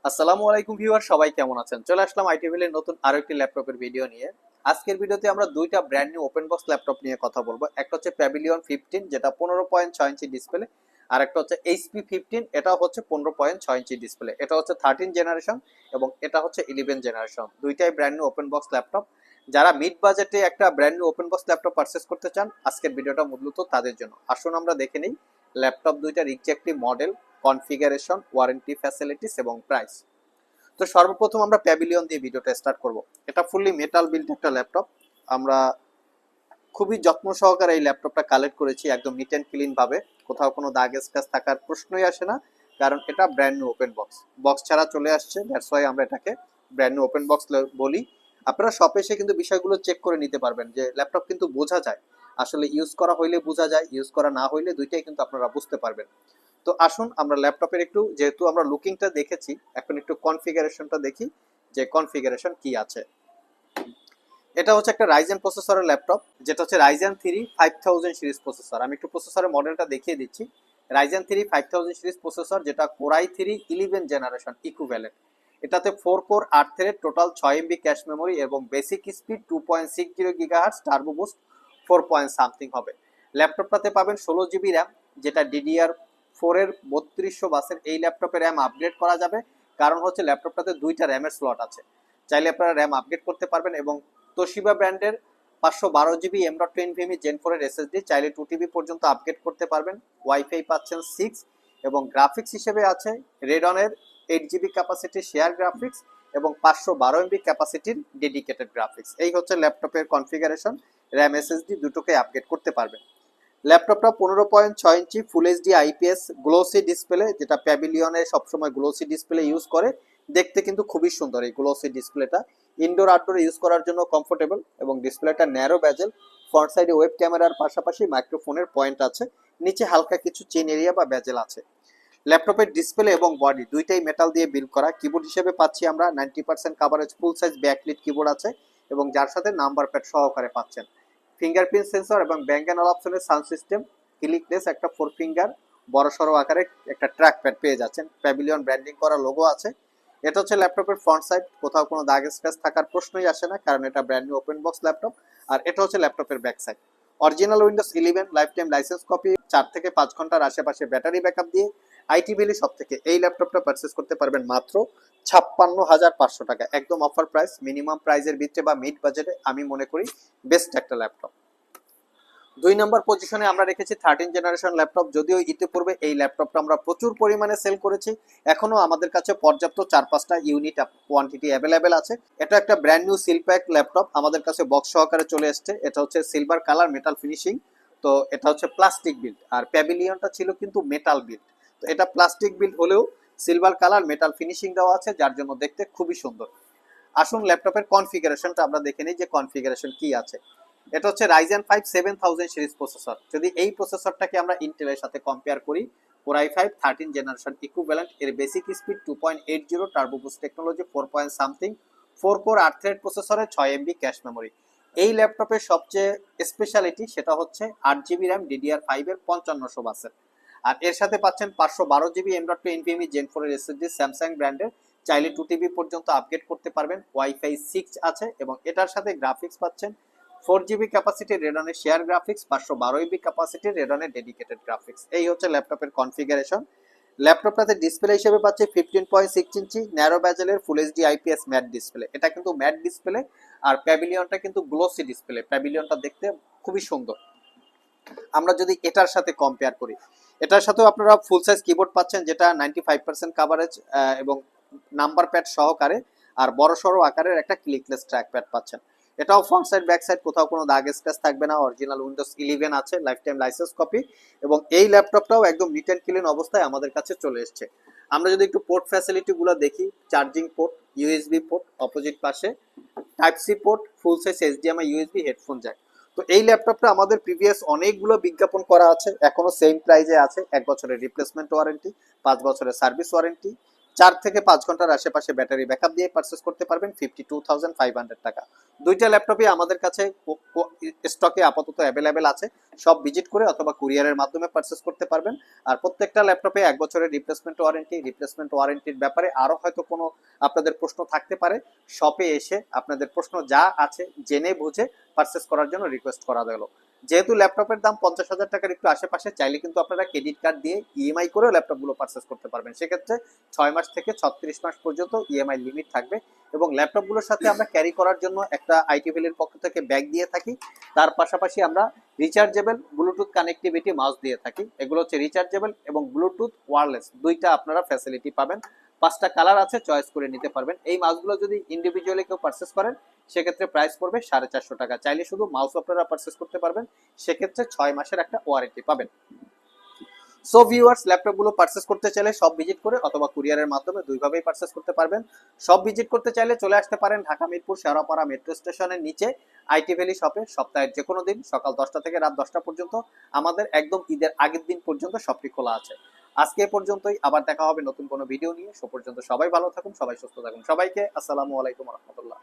আসসালামু আলাইকুম ভিউয়ার, সবাই কেমন আছেন? চলে আসলাম আইটিভিল এর নতুন আরো একটি ল্যাপটপের ভিডিও নিয়ে। আজকের ভিডিওতে আমরা দুইটা brand new open box laptop নিয়ে কথা বলবো। একটা হচ্ছে প্যাভিলিয়ন 15 যেটা 15.6 ইঞ্চি ডিসপ্লে, আর একটা হচ্ছে এইচপি 15, এটা হচ্ছে 15.6 ইঞ্চি ডিসপ্লে। এটা হচ্ছে 13 জেনারেশন এবং এটা হচ্ছে 11 জেনারেশন। দুইটাই brand new open box laptop. যারা মিড বাজেটে একটা brand new open box laptop purchase করতে চান, আজকের ভিডিওটা মূলত তাদের জন্য। আসুন আমরা দেখে নিই ল্যাপটপ দুইটার exactly model, configuration, warranty facilities এবং প্রাইস। তো সর্বপ্রথম আমরা প্যাভিলিয়ন দিয়ে ভিডিওটা স্টার্ট করব। এটা ফুললি মেটাল বিল্ড একটা ল্যাপটপ। আমরা খুবই যত্ন সহকারে এই ল্যাপটপটা কালেক্ট করেছি, একদম নিট অ্যান্ড ক্লিন ভাবে। কোথাও কোনো দাগ স্ক্র্যাচ থাকার প্রশ্নই আসে না, কারণ এটা brand new open box. Box ছাড়া চলে আসছে, দ্যাটস ওয়াই আমরা এটাকে ব্র্যান্ড নিউ ওপেন বক্স বলি। আপনারা শপে এসে কিন্তু বিষয়গুলো চেক করে নিতে পারবেন, যে ল্যাপটপ কিন্তু বোঝা যায়, আসলে ইউজ করা হইলে বোঝা যায়, ইউজ করা না হইলে দুইটাই কিন্তু আপনারা বুঝতে পারবেন। তো আসুন আমরা ল্যাপটপের একটু, যেহেতু আমরা লুকিংটা দেখেছি, এখন একটু কনফিগারেশনটা দেখি যে কনফিগারেশন কি আছে। এটা হচ্ছে একটা রাইজেন প্রসেসরের ল্যাপটপ, যেটা হচ্ছে রাইজেন 3 5000 সিরিজ প্রসেসর। আমি একটু প্রসেসরের মডেলটা দেখিয়ে দিচ্ছি। রাইজেন 3 5000 সিরিজ প্রসেসর, যেটা কোরাই 3 11 জেনারেশন ইকুইভ্যালেন্ট। এটাতে 4 core 8 thread, total 6 MB cache memory এবং basic speed 2.60 gigahertz, turbo boost 4 point something হবে। ল্যাপটপটাতে পাবেন 16 জিবি র্যাম, যেটা DDR4 এর 3200 বাসের। এই ল্যাপটপে র্যাম আপগ্রেড করা যাবে, কারণ হচ্ছে ল্যাপটপটাতে দুইটা র্যামের স্লট আছে, চাইলে আপনারা র্যাম আপগ্রেড করতে পারবেন। এবং তোশিবা ব্র্যান্ডের 512 জিবি M.2 NVMe Gen 4 এর SSD, চাইলে 2 TB পর্যন্ত আপগ্রেড করতে পারবেন। ওয়াইফাই পাচ্ছেন 6 এবং গ্রাফিক্স হিসেবে আছে রেডনের 8 জিবি ক্যাপাসিটির শেয়ার গ্রাফিক্স এবং 512 MB ক্যাপাসিটির ডেডিকেটেড গ্রাফিক্স। এই হচ্ছে ল্যাপটপের কনফিগারেশন। র্যাম SSD দুটোকে আপগ্রেড করতে পারবেন। ল্যাপটপটা 15.6 inch full HD IPS glossy display, যেটা প্যাভিলিয়নে সবসময় গ্লোসি ডিসপ্লে ইউজ করে। দেখতে কিন্তু খুবই সুন্দর এই গ্লোসি ডিসপ্লেটা। ইনডোর আউটডোর ইউজ করার জন্য কমফোর্টেবল এবং ডিসপ্লেটা ন্যারো ব্যাজেল। ফ্রন্ট সাইডে ওয়েব ক্যামেরার পাশাপাশি মাইক্রোফোনের পয়েন্ট আছে, নিচে হালকা কিছু চেন এরিয়া বা ব্যাজেল আছে। ল্যাপটপের ডিসপ্লে এবং বডি দুইটাই মেটাল দিয়ে বিল্ড করা। কিবোর্ড হিসেবে পাচ্ছি আমরা 90% কাভারেজ ফুল সাইজ ব্যাকলিট কিবোর্ড আছে, এবং যার সাথে নাম্বার প্যাড সহকারে পাচ্ছেন। ফিঙ্গারপ্রিন্ট সেন্সর এবং ব্যাঙ্ক অ্যান্ড অল অপশনের সাউন্ড সিস্টেম, ক্লিকলেস একটা 4 ফিঙ্গার বড় সড়ো আকারে একটা ট্র্যাক প্যাড পেয়ে যাচ্ছেন। প্যাভিলিয়ন ব্র্যান্ডিং করা লোগো আছে। এটা হচ্ছে ল্যাপটপের ফ্রন্ট সাইড, কোথাও কোনো দাগ স্ক্র্যাচ থাকার প্রশ্নই আসে না, কারণ এটা brand new open box laptop. আর এটা হচ্ছে ল্যাপটপের back side. Original Windows 11 life time licence copy, 4 থেকে 5 ঘন্টার আশেপাশে ব্যাটারি ব্যাকআপ দিয়ে আইটি ভ্যালি সব থেকে এই ল্যাপটপটা পারচেস করতে পারবেন মাত্র 56,500 টাকা। একদম অফার প্রাইস, মিনিমাম প্রাইসের ভিতরে বা মিড বাজেটে আমি মনে করি বেস্ট একটা ল্যাপটপ। 2 নম্বর পজিশনে আমরা রেখেছি 13 জেনারেশন ল্যাপটপ। যদিও ইতিপূর্বে এই ল্যাপটপটা আমরা প্রচুর পরিমাণে সেল করেছি, এখনো আমাদের কাছে পর্যাপ্ত 4-5টা ইউনিট কোয়ান্টিটি অ্যাভেলেবেল আছে। এটা একটা brand new seal pack laptop, আমাদের কাছে বক্স সহকারে চলে এসছে। এটা হচ্ছে সিলভার কালার মেটাল ফিনিশিং। তো এটা হচ্ছে প্লাস্টিক বিল্ড, আর প্যাভিলিয়নটা ছিল কিন্তু মেটাল বিল্ড। তো এটা প্লাস্টিক বিল্ড হলেও সিলভার কালার মেটাল ফিনিশিং দেওয়া আছে, যার জন্য দেখতে খুবই সুন্দর। আসুন ল্যাপটপের কনফিগারেশনটা আমরা দেখে নিই যে কনফিগারেশন কি আছে। এটা হচ্ছে রাইজেন 5 7000 সিরিজ প্রসেসর। যদি এই প্রসেসরটাকে আমরা ইন্টেলের সাথে কম্পেয়ার করি, কোরাই 5 13 জেনারেশন ইকুইভ্যালেন্ট, এর basic speed 2.80, turbo boost technology 4 point something, 4 core 8 thread প্রসেসরে 6 এমবি ক্যাশ মেমোরি। এই ল্যাপটপের সবচেয়ে স্পেশালিটি সেটা হচ্ছে 8 জিবি র্যাম DDR5 এর 5500 বাসের। আর এর সাথে পাচ্ছেন 512 জিবি M.2 NVMe Gen 4 এর SSD স্যামসাং ব্র্যান্ডের, চাইলে 2 টিবি পর্যন্ত আপগ্রেড করতে পারবেন। ওয়াইফাই 6 আছে এবং এটার সাথে গ্রাফিক্স পাচ্ছেন 4 জিবি ক্যাপাসিটি রেডনের শেয়ার গ্রাফিক্স, 512 এমবি ক্যাপাসিটি রেডনের ডেডিকেটেড গ্রাফিক্স। এই হচ্ছে ল্যাপটপের কনফিগারেশন। ল্যাপটপটাতে ডিসপ্লে হিসেবে পাচ্ছে 15.6 ইঞ্চি ন্যারো ব্যাজেলের full HD IPS matte display. এটা কিন্তু ম্যাট ডিসপ্লে, আর প্যাভিলিয়নটা কিন্তু গ্লোসি ডিসপ্লে। প্যাভিলিয়নটা দেখতে খুবই সুন্দর। আমরা যদি এটার সাথে কম্পেয়ার করি, এটার সাথেও আপনারা ফুল সাইজ কিবোর্ড পাচ্ছেন, যেটা 95% কাভারেজ এবং নাম্বার প্যাড সহকারে, আর বড় সড়ো আকারের একটা ক্লিকলেস ট্র্যাক প্যাড পাচ্ছেন। এটাও ফ্রন্ট সাইড ব্যাক সাইড কোথাও কোনো দাগ স্ক্র্যাচ থাকবে না। অরিজিনাল উইন্ডোজ 11 আছে, লাইফ টাইম লাইসেন্স কপি, এবং এই ল্যাপটপটাও একদম নিট অ্যান্ড ক্লিন অবস্থায় আমাদের কাছে চলে এসছে। আমরা যদি একটু পোর্ট ফ্যাসিলিটিগুলো দেখি, charging port, USB port opposite পাশে, type C port, full size HDMI USB, headphone jack. তো এই ল্যাপটপটা আমাদের প্রিভিয়াস অনেকগুলো বিজ্ঞাপন করা আছে, এখনো সেম প্রাইজে আছে। 1 বছরের রিপ্লেসমেন্ট ওয়ারেন্টি, 5 বছরের সার্ভিস ওয়ারেন্টি, 4 থেকে 5 ঘন্টার আশেপাশে ব্যাটারি ব্যাকআপ দিয়ে পারচেস করতে পারবেন 52,500 টাকা। দুইটা ল্যাপটপই আমাদের কাছে স্টকে আপাতত অ্যাভেলেবেল আছে। সব ভিজিট করে অথবা কুরিয়ারের মাধ্যমে পারচেস করতে পারবেন। আর প্রত্যেকটা ল্যাপটপে 1 বছরের রিপ্লেসমেন্ট ওয়ারেন্টির ব্যাপারে আরো হয়তো কোনো আপনাদের প্রশ্ন থাকতে পারে, শপে এসে আপনাদের প্রশ্ন যা আছে জেনে বুঝে পারচেস করার জন্য রিকোয়েস্ট করা গেল। যেহেতু ল্যাপটপের দাম 50,000 টাকার একটু আশেপাশে, চাইলে কিন্তু আপনারা ক্রেডিট কার্ড দিয়ে ইএমআই করেও ল্যাপটপগুলো পারচেস করতে পারবেন। সেক্ষেত্রে 6 মাস থেকে 36 মাস পর্যন্ত ইএমআই লিমিট থাকবে। এবং ল্যাপটপগুলোর সাথে আমরা ক্যারি করার জন্য একটা আইটি ভ্যালির পক্ষ থেকে ব্যাগ দিয়ে থাকি। তার পাশাপাশি আমরা রিচার্জেবল ব্লুটুথ কানেক্টিভিটি মাউস দিয়ে থাকি। এগুলো হচ্ছে রিচার্জেবল এবং ব্লুটুথ ওয়্যারলেস, দুইটা আপনারা ফ্যাসিলিটি পাবেন। 5টা কালার আছে, চয়েস করে নিতে পারবেন। এই মাউসগুলো যদি ইন্ডিভিজুয়ালি কেউ পারচেস করেন সেক্ষেত্রে প্রাইস পড়বে 450 টাকা। চাইলে শুধু মাউস আপনারা পারচেস করতে পারবেন, সেক্ষেত্রে 6 মাসের একটা ওয়ারেন্টি পাবেন। সো ভিউয়ার্স, ল্যাপটপগুলো পারচেস করতে চাইলে সব ভিজিট করে অথবা কুরিয়ারের মাধ্যমে দুইভাবেই পারচেস করতে পারবেন। সব ভিজিট করতে চাইলে চলে আসতে পারেন ঢাকা মিরপুর শেওড়াপাড়া মেট্রো স্টেশনের নিচে আইটি ভ্যালি শপে। সপ্তাহের যে কোনো দিন সকাল 10টা থেকে রাত 10টা পর্যন্ত, আমাদের একদম ঈদের আগের দিন পর্যন্ত শপটি খোলা আছে। আজকে এ পর্যন্তই, আবার দেখা হবে নতুন কোনো ভিডিও নিয়ে। সে পর্যন্ত সবাই ভালো থাকুন, সবাই সুস্থ থাকুন। সবাইকে আসসালামু আলাইকুম রহমতুল্লাহ।